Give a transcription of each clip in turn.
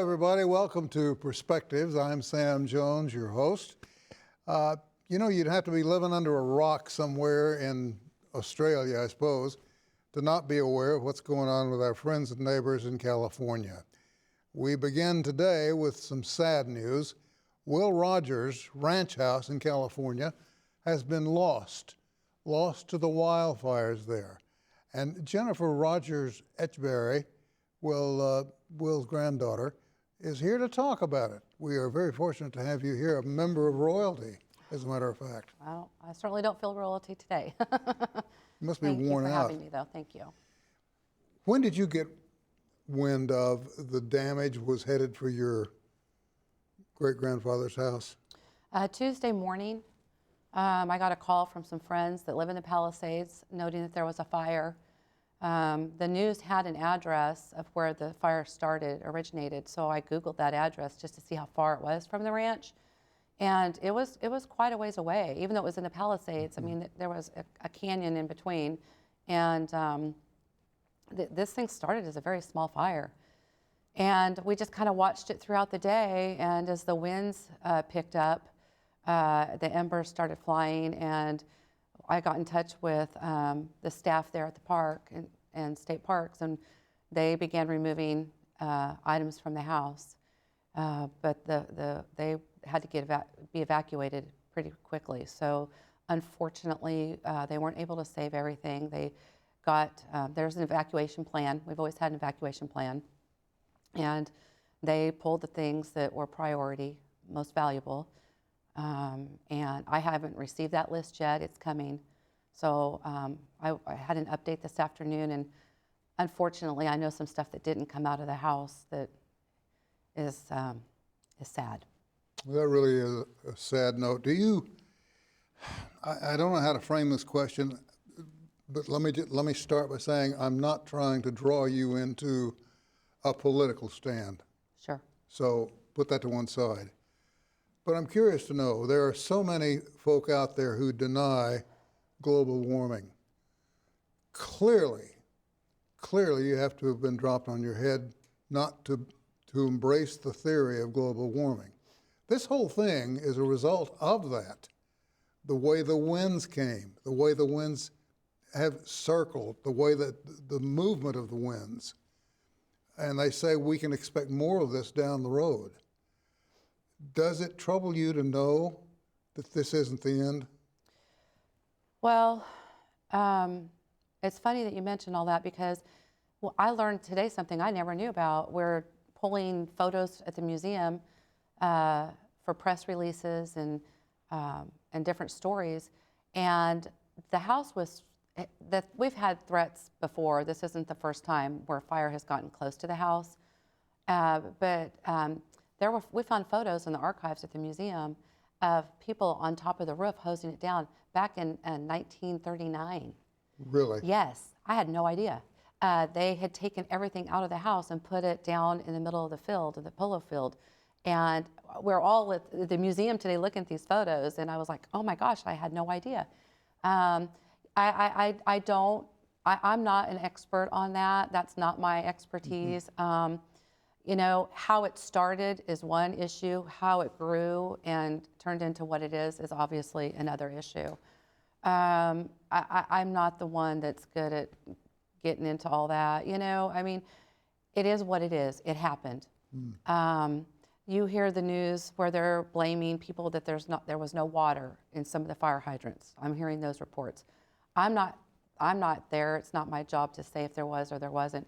everybody. Welcome to Perspectives. I'm Sam Jones, your host. You'd have to be living under a rock somewhere in Australia, I suppose, to not be aware of what's going on with our friends and neighbors in California. We begin today with some sad news. Will Rogers' ranch house in California has been lost to the wildfires there. And Jennifer Rogers-Etcheverry, Will's granddaughter, is here to talk about it. We are very fortunate to have you here, a member of royalty, as a matter of fact. Well, I certainly don't feel royalty today. You must be worn out. Thank you for having me, though. Thank you. When did you get wind of the damage was headed for your great-grandfather's house? Tuesday morning, I got a call from some friends that live in the Palisades, noting that there was a fire. The news had an address of where the fire originated, so I Googled that address just to see how far it was from the ranch. And it was quite a ways away, even though it was in the Palisades. I mean, there was a canyon in between. And this thing started as a very small fire. And we just kind of watched it throughout the day. And as the winds picked up, the embers started flying. And I got in touch with the staff there at the park and state parks. And they began removing items from the house. But they had to be evacuated pretty quickly. So unfortunately, they weren't able to save everything. They got, there's an evacuation plan. We've always had an evacuation plan. And they pulled the things that were priority, most valuable. And I haven't received that list yet. It's coming. So I had an update this afternoon, and unfortunately, I know some stuff that didn't come out of the house that is sad. Well, that really is a sad note. I don't know how to frame this question, but let me start by saying I'm not trying to draw you into a political stand. Sure. So put that to one side. But I'm curious to know, there are so many folk out there who deny global warming. Clearly you have to have been dropped on your head not to embrace the theory of global warming. This whole thing is a result of that. The way the winds came, the way the winds have circled, the way that the movement of the winds. And they say we can expect more of this down the road. Does it trouble you to know that this isn't the end? Well, it's funny that you mentioned all that because I learned today something I never knew about. We're pulling photos at the museum for press releases and different stories. And the house we've had threats before. This isn't the first time where fire has gotten close to the house. But we found photos in the archives at the museum of people on top of the roof hosing it down back in 1939. Really? Yes, I had no idea. They had taken everything out of the house and put it down in the middle of the field, in the polo field. And we're all at the museum today looking at these photos, and I was like, oh my gosh, I had no idea. I'm not an expert on that. That's not my expertise. How it started is one issue. How it grew and turned into what it is obviously another issue. I'm not the one that's good at getting into all that. I mean, it is what it is. It happened. You hear the news where they're blaming people that there was no water in some of the fire hydrants. I'm hearing those reports. I'm not there. It's not my job to say if there was or there wasn't.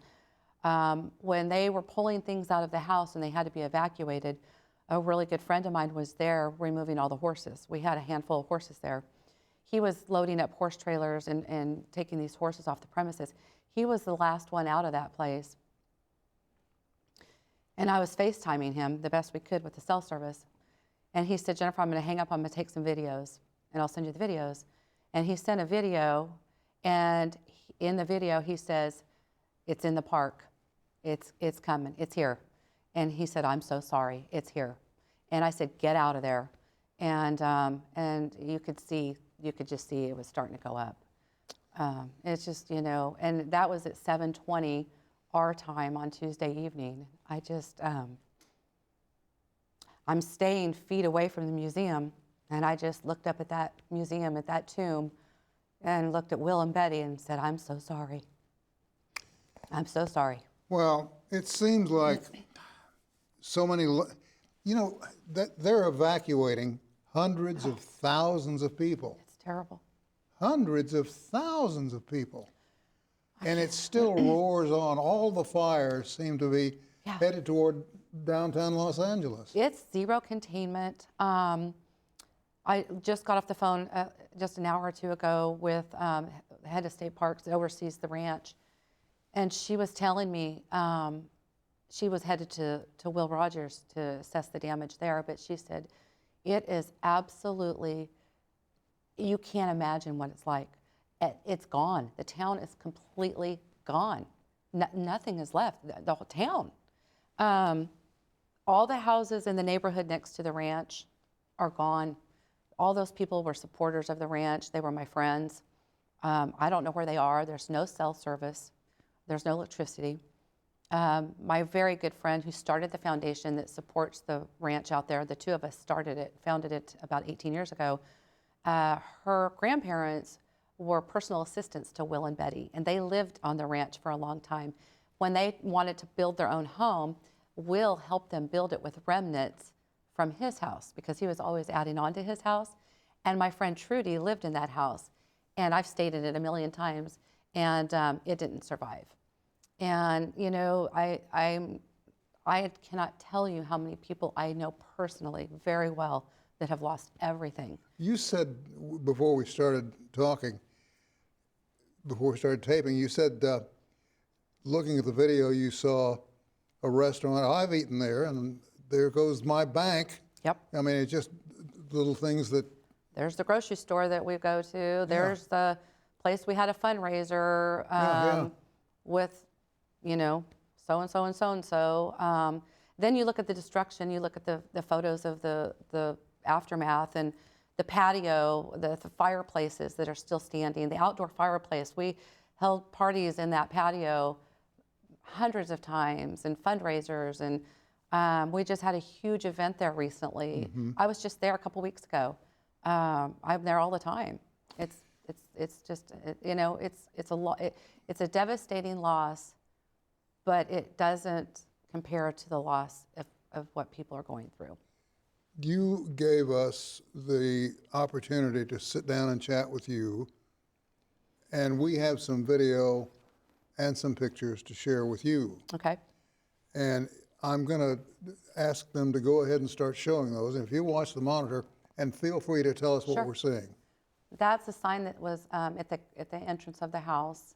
When they were pulling things out of the house and they had to be evacuated, a really good friend of mine was there removing all the horses. We had a handful of horses there. He was loading up horse trailers and taking these horses off the premises. He was the last one out of that place. And I was FaceTiming him the best we could with the cell service. And he said, Jennifer, I'm going to hang up. I'm going to take some videos, and I'll send you the videos. And he sent a video, and in the video he says, it's in the park. It's coming. It's here. And he said, I'm so sorry. It's here. And I said, get out of there. And you could just see it was starting to go up. It's just, and that was at 7:20 our time on Tuesday evening. I just, I'm staying feet away from the museum, and I just looked up at that museum, at that tomb, and looked at Will and Betty and said, I'm so sorry. I'm so sorry. Well, it seems like so many, that they're evacuating hundreds of thousands of people. It's terrible. Hundreds of thousands of people. And it still roars on. All the fires seem to be headed toward downtown Los Angeles. It's zero containment. I just got off the phone just an hour or two ago with the head of state parks that oversees the ranch. And she was telling me she was headed to Will Rogers to assess the damage there, but she said, it is absolutely, you can't imagine what it's like. It's gone. The town is completely gone. Nothing is left, the whole town. All the houses in the neighborhood next to the ranch are gone. All those people were supporters of the ranch. They were my friends. I don't know where they are. There's no cell service. There's no electricity. My very good friend who started the foundation that supports the ranch out there, the two of us founded it about 18 years ago. Her grandparents were personal assistants to Will and Betty, and they lived on the ranch for a long time. When they wanted to build their own home, Will helped them build it with remnants from his house because he was always adding on to his house. And my friend Trudy lived in that house, and I've stayed in it a million times, and it didn't survive. And I cannot tell you how many people I know personally very well that have lost everything. You said before we started talking, before we started taping, you said looking at the video, you saw a restaurant. I've eaten there, and there goes my bank. Yep. I mean, it's just little things that. There's the grocery store that we go to. There's the place we had a fundraiser with, so-and-so and so-and-so. Then you look at the destruction, you look at the photos of the aftermath and the patio, the fireplaces that are still standing, the outdoor fireplace. We held parties in that patio hundreds of times and fundraisers, and we just had a huge event there recently. I was just there a couple weeks ago. I'm there all the time. It's just, it's a lot. It's a devastating loss, but it doesn't compare to the loss of what people are going through. You gave us the opportunity to sit down and chat with you, and we have some video and some pictures to share with you. Okay. And I'm going to ask them to go ahead and start showing those. And if you watch the monitor, and feel free to tell us what we're seeing. That's a sign that was at the entrance of the house.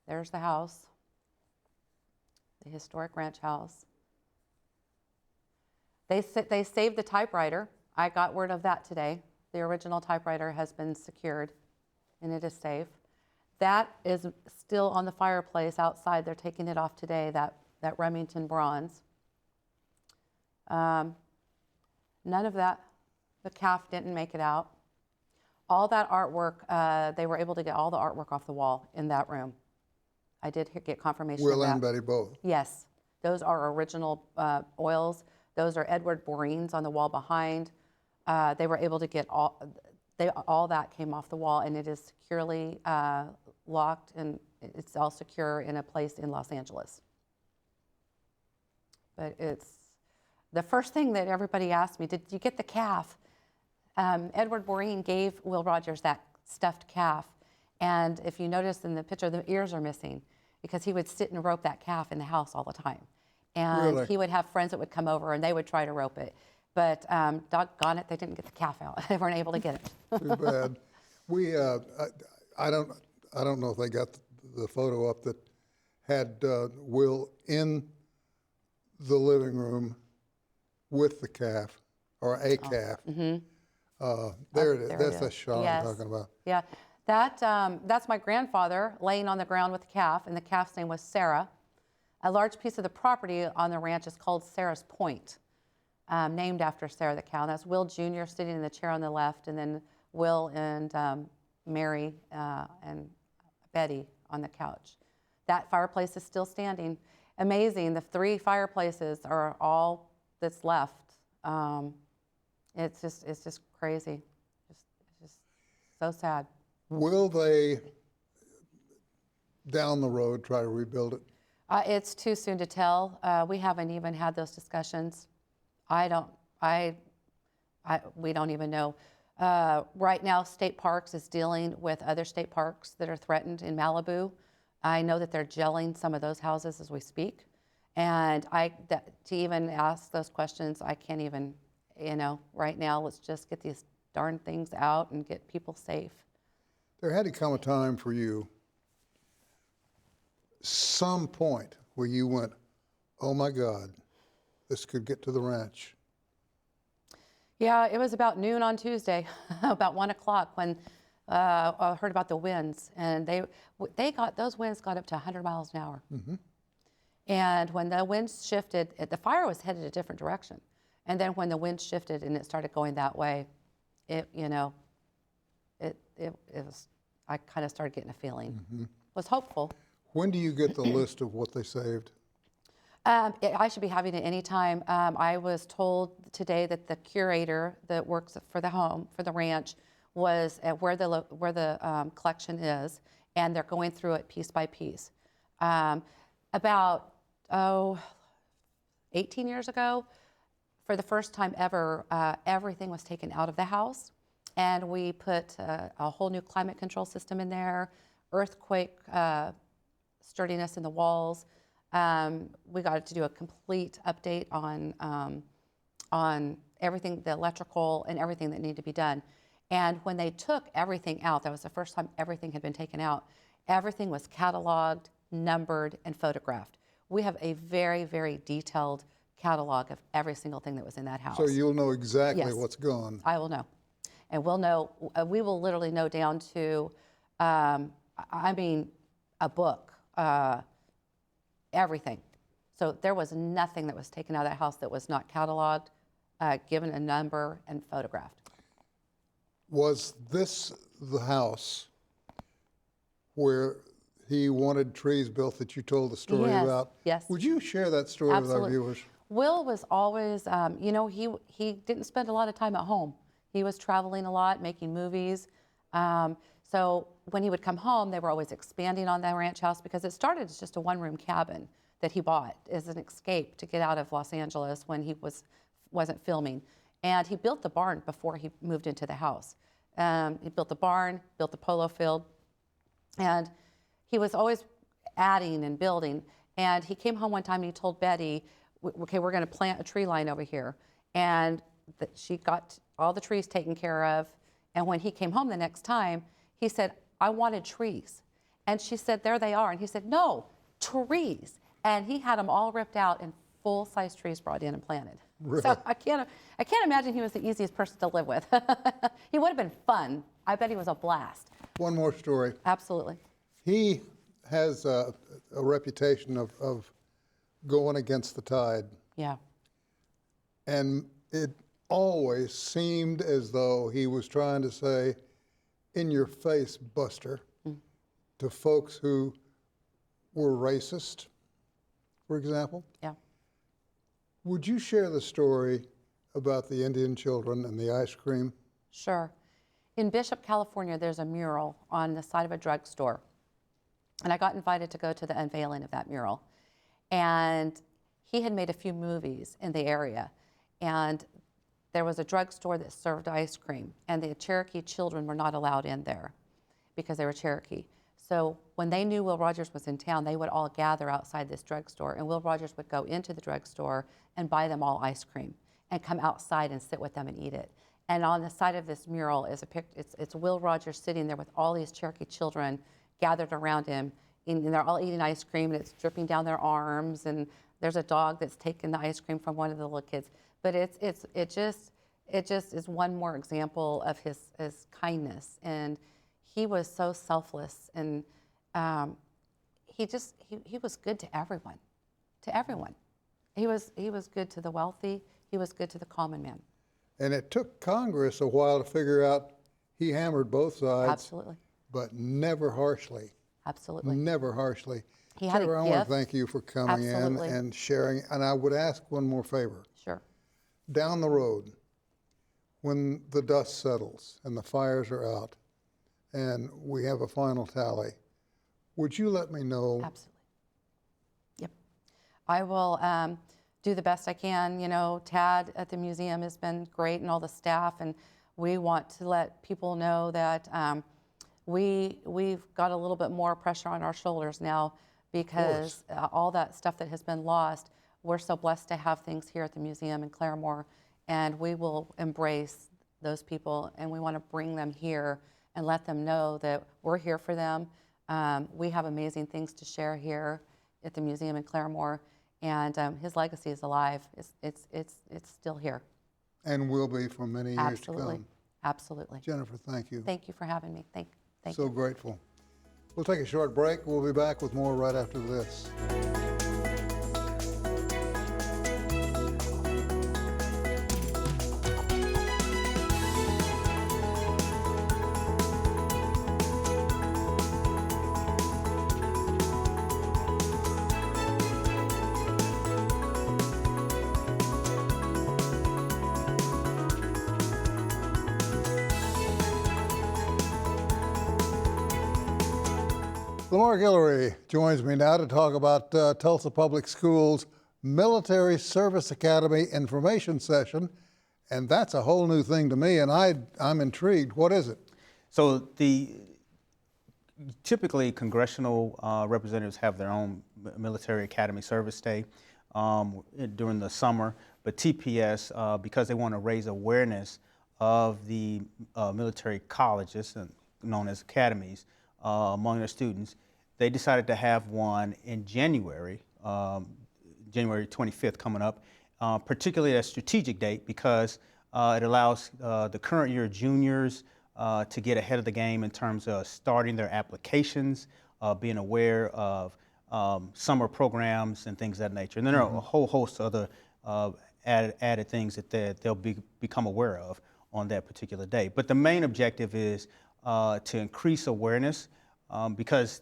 There's the house, the historic ranch house. They saved the typewriter. I got word of that today. The original typewriter has been secured, and it is safe. That is still on the fireplace outside. They're taking it off today, that Remington bronze. None of that, the calf didn't make it out. All that artwork, they were able to get all the artwork off the wall in that room. I did get confirmation of that. Will and Betty both? Yes, those are original oils. Those are Edward Boreens on the wall behind. They were able to get all that came off the wall, and it is securely locked, and it's all secure in a place in Los Angeles. But it's the first thing that everybody asked me, did you get the calf? Edward Boreen gave Will Rogers that stuffed calf, and if you notice in the picture, the ears are missing because he would sit and rope that calf in the house all the time. And Really? He would have friends that would come over and they would try to rope it. But doggone it, they didn't get the calf out. They weren't able to get it. Too bad. We, I don't know if they got the photo up that had Will in the living room with the calf, or a calf. There it is. That's the shot I'm talking about. Yeah, that's my grandfather laying on the ground with the calf, and the calf's name was Sarah. A large piece of the property on the ranch is called Sarah's Point, named after Sarah the cow. That's Will Jr. sitting in the chair on the left, and then Will and Mary and Betty on the couch. That fireplace is still standing. Amazing, the 3 fireplaces are all that's left. It's just crazy. It's just so sad. Will they, down the road, try to rebuild it? It's too soon to tell. We haven't even had those discussions. We don't even know. Right now, State Parks is dealing with other state parks that are threatened in Malibu. I know that they're gelling some of those houses as we speak. And to even ask those questions, I can't even, right now, let's just get these darn things out and get people safe. There had to come a time for you, some point where you went, oh my God, this could get to the ranch. Yeah, it was about noon on Tuesday, about 1 o'clock, when I heard about the winds, and those winds got up to 100 miles an hour. Mm-hmm. And when the winds shifted, the fire was headed a different direction. And then when the wind shifted and it started going that way, it was, I kind of started getting a feeling. Mm-hmm. Was hopeful. When do you get the list of what they saved? I should be having it anytime. I was told today that the curator that works for the home, for the ranch, was at where the collection is, and they're going through it piece by piece. About 18 years ago, for the first time ever, everything was taken out of the house, and we put a whole new climate control system in there, earthquake sturdiness in the walls. We got to do a complete update on everything, the electrical and everything that needed to be done. And when they took everything out, that was the first time everything had been taken out, everything was cataloged, numbered, and photographed. We have a very, very detailed catalog of every single thing that was in that house. So you'll know exactly Yes. what's gone. I will know. And we'll know, we will literally know down to, a book, everything. So there was nothing that was taken out of that house that was not cataloged, given a number, and photographed. Was this the house where he wanted trees built that you told the story Yes, about? yes. Would you share that story Absolutely. with our viewers? Will was always, he didn't spend a lot of time at home. He was traveling a lot, making movies. So when he would come home, they were always expanding on the ranch house, because it started as just a one-room cabin that he bought as an escape to get out of Los Angeles when he wasn't filming. And he built the barn before he moved into the house. He built the barn, built the polo field, and he was always adding and building. And he came home one time and he told Betty, okay, we're going to plant a tree line over here. And she got all the trees taken care of. And when he came home the next time, he said, I wanted trees. And she said, there they are. And he said, no, trees. And he had them all ripped out and full-size trees brought in and planted. Really? So I can't imagine he was the easiest person to live with. He would have been fun. I bet he was a blast. One more story. Absolutely. He has a reputation of going against the tide. Yeah. And it always seemed as though he was trying to say, in your face, Buster, to folks who were racist, for example. Yeah. Would you share the story about the Indian children and the ice cream? Sure. In Bishop, California, there's a mural on the side of a drugstore. And I got invited to go to the unveiling of that mural. And he had made a few movies in the area. And there was a drugstore that served ice cream. And the Cherokee children were not allowed in there because they were Cherokee. So when they knew Will Rogers was in town, they would all gather outside this drugstore. And Will Rogers would go into the drugstore and buy them all ice cream and come outside and sit with them and eat it. And on the side of this mural is it's Will Rogers sitting there with all these Cherokee children gathered around him, and they're all eating ice cream, and it's dripping down their arms, and there's a dog that's taken the ice cream from one of the little kids. But it just is one more example of his kindness, and he was so selfless, and he was good to everyone, He was good to the wealthy. He was good to the common man. And it took Congress a while to figure out he hammered both sides. Absolutely. But never harshly. Absolutely. Never harshly. He had Jennifer, a I want gift. to thank you for coming Absolutely. in and sharing. And I would ask one more favor. Sure. down the road, when the dust settles and the fires are out and we have a final tally, would you let me know? Absolutely. Yep. I will do the best I can. You know, Tad at the museum has been great, and all the staff, and we want to let people know that we've got a little bit more pressure on our shoulders now, because all that stuff that has been lost, we're so blessed to have things here at the museum in Claremore, and we will embrace those people, and we want to bring them here and let them know that we're here for them. We have amazing things to share here at the museum in Claremore, and his legacy is alive. It's still here. And will be for many years Absolutely. to come. Absolutely. Jennifer, thank you. Thank you for having me. Thank So you. grateful. We'll take a short break. We'll be back with more right after this. Lamar Guillory joins me now to talk about Tulsa Public Schools Military Service Academy information session, and that's a whole new thing to me, and I'm intrigued. What is it? So typically congressional representatives have their own military academy service day during the summer, but TPS, because they want to raise awareness of the military colleges, known as academies, among their students, they decided to have one in January, January 25th coming up, particularly a strategic date, because it allows the current year juniors to get ahead of the game in terms of starting their applications, being aware of summer programs and things of that nature. And then there are a whole host of other added things that they'll become aware of on that particular day. But the main objective is to increase awareness, because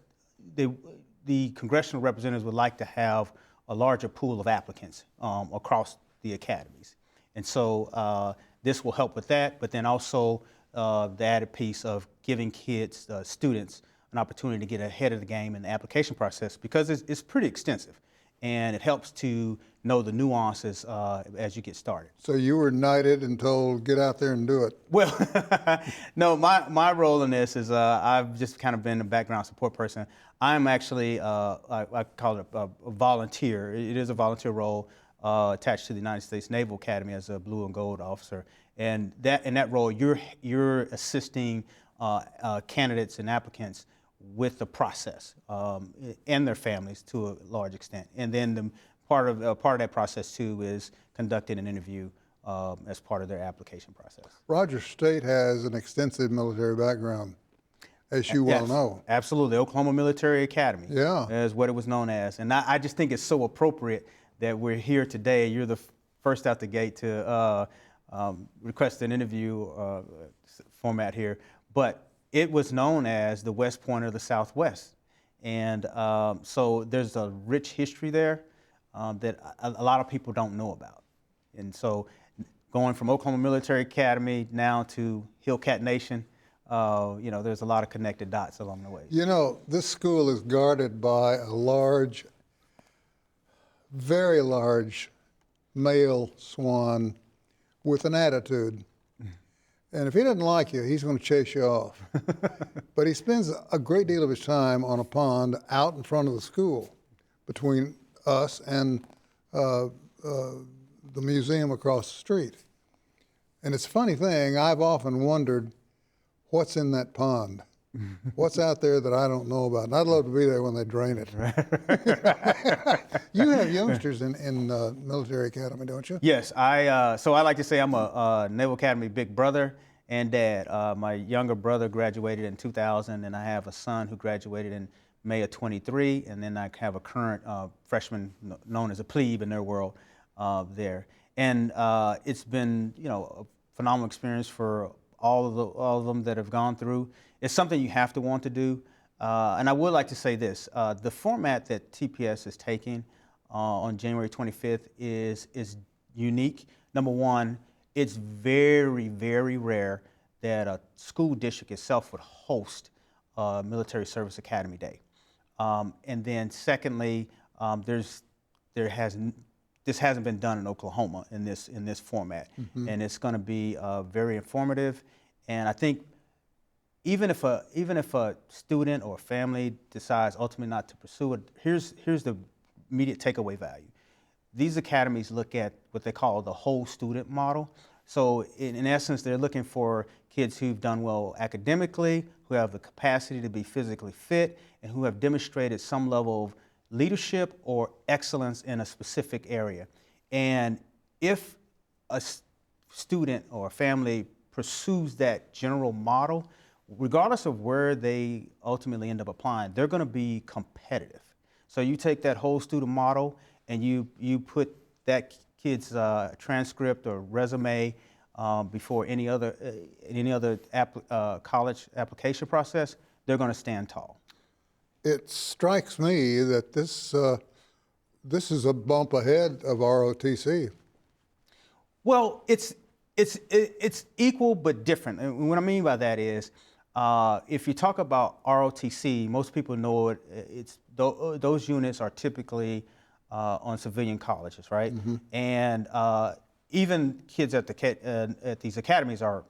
the congressional representatives would like to have a larger pool of applicants across the academies. And so this will help with that, but then also the added piece of giving kids, students, an opportunity to get ahead of the game in the application process, because it's pretty extensive, and it helps to know the nuances as you get started. So you were knighted and told, get out there and do it. Well, no, my role in this is I've just kind of been a background support person. I'm actually, I call it a volunteer. It is a volunteer role attached to the United States Naval Academy as a blue and gold officer. And in that role, you're assisting candidates and applicants with the process and their families to a large extent. And then part of that process too is conducting an interview as part of their application process. Rogers State has an extensive military background, as you well know. Absolutely. Oklahoma Military Academy is what it was known as. And I just think it's so appropriate that we're here today. You're the first out the gate to request an interview format here. But it was known as the West Point of the Southwest. And so there's a rich history there that a lot of people don't know about. And so going from Oklahoma Military Academy now to Hillcat Nation, there's a lot of connected dots along the way. You know, this school is guarded by a large, very large male swan with an attitude. And if he doesn't like you, he's going to chase you off. But he spends a great deal of his time on a pond out in front of the school between us and the museum across the street. And it's a funny thing, I've often wondered what's in that pond. What's out there that I don't know about? And I'd love to be there when they drain it. You have youngsters in military academy, don't you? Yes, so I like to say I'm a Naval Academy big brother and dad. My younger brother graduated in 2000, and I have a son who graduated in May of 23, and then I have a current freshman known as a plebe in their world there. And it's been, a phenomenal experience for all of them that have gone through. It's something you have to want to do. And I would like to say this, the format that TPS is taking on January 25th is unique. Number one, it's very, very rare that a school district itself would host a Military Service Academy Day. And then secondly, this hasn't been done in Oklahoma in this format, and it's going to be very informative. And I think even if a student or family decides ultimately not to pursue it, here's the immediate takeaway value. These academies look at what they call the whole student model. So in essence, they're looking for kids who've done well academically, who have the capacity to be physically fit, and who have demonstrated some level of leadership or excellence in a specific area. And if a student or a family pursues that general model, regardless of where they ultimately end up applying, they're going to be competitive. So you take that whole student model and you put that kid's transcript or resume before any other college application process, they're going to stand tall. It strikes me that this is a bump ahead of ROTC. Well, it's equal but different. And what I mean by that is, if you talk about ROTC, most people know it. Those units are typically on civilian colleges, right? And even kids at these academies are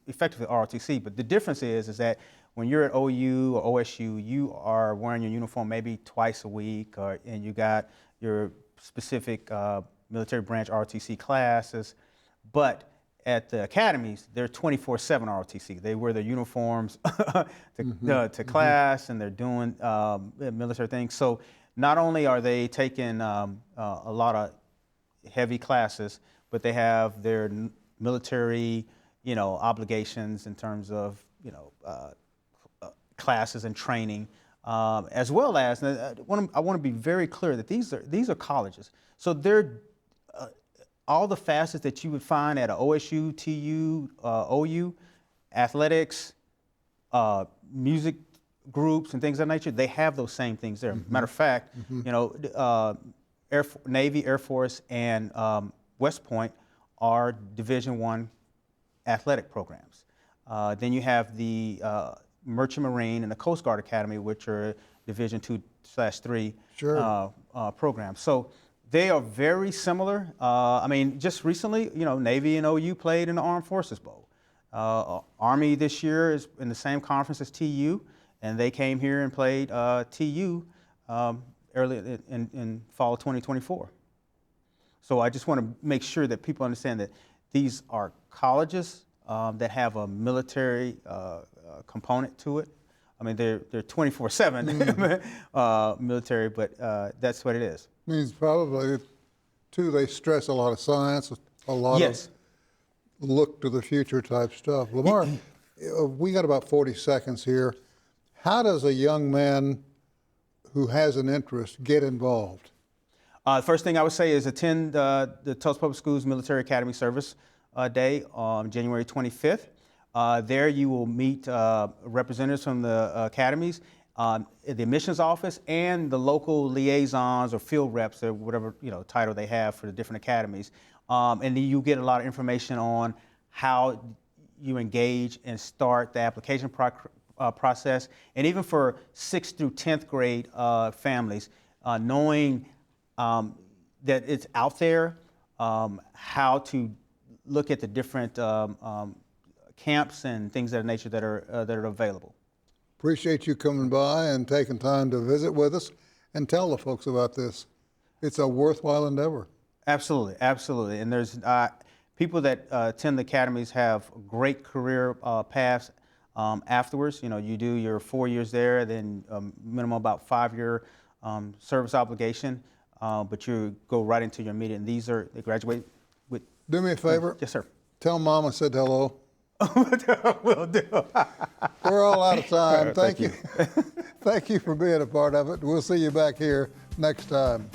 effectively ROTC. But the difference is that when you're at OU or OSU, you are wearing your uniform maybe twice a week, and you got your specific military branch ROTC classes. But at the academies, they're 24/7 ROTC. They wear their uniforms to class, and they're doing military things. So not only are they taking a lot of heavy classes, but they have their military, obligations in terms of, classes and training, as well as, I want to be very clear that these are colleges. So they're all the facets that you would find at a OSU, TU, OU, athletics, music groups and things of that nature, they have those same things there. Matter of fact, Navy, Air Force, and West Point are Division I athletic programs. Then you have the Merchant Marine and the Coast Guard Academy, which are Division II/III programs. So they are very similar. I mean, just recently, Navy and OU played in the Armed Forces Bowl. Army this year is in the same conference as TU, and they came here and played TU early in fall of 2024. So I just want to make sure that people understand that these are colleges that have a military component to it. I mean, they're 24/7 military, but that's what it is. Means probably, too, they stress a lot of science, a lot of look to the future type stuff. Lamar, we got about 40 seconds here. How does a young man who has an interest get involved? The first thing I would say is attend the Tulsa Public Schools Military Academy Service Day on January 25th. There you will meet representatives from the academies, the admissions office, and the local liaisons or field reps or whatever title they have for the different academies. And then you get a lot of information on how you engage and start the application process. And even for 6th through 10th grade families, knowing that it's out there, how to look at the different camps and things of that nature that are available. Appreciate you coming by and taking time to visit with us and tell the folks about this. It's a worthwhile endeavor. Absolutely, absolutely. And there's people that attend the academies have great career paths afterwards. You do your 4 years there, then minimum about 5-year service obligation, but you go right into your immediate. And they graduate with. Do me a favor. Yes, sir. Tell Mom I said hello. Will do. We're all out of time. Right, thank you. Thank you for being a part of it. We'll see you back here next time.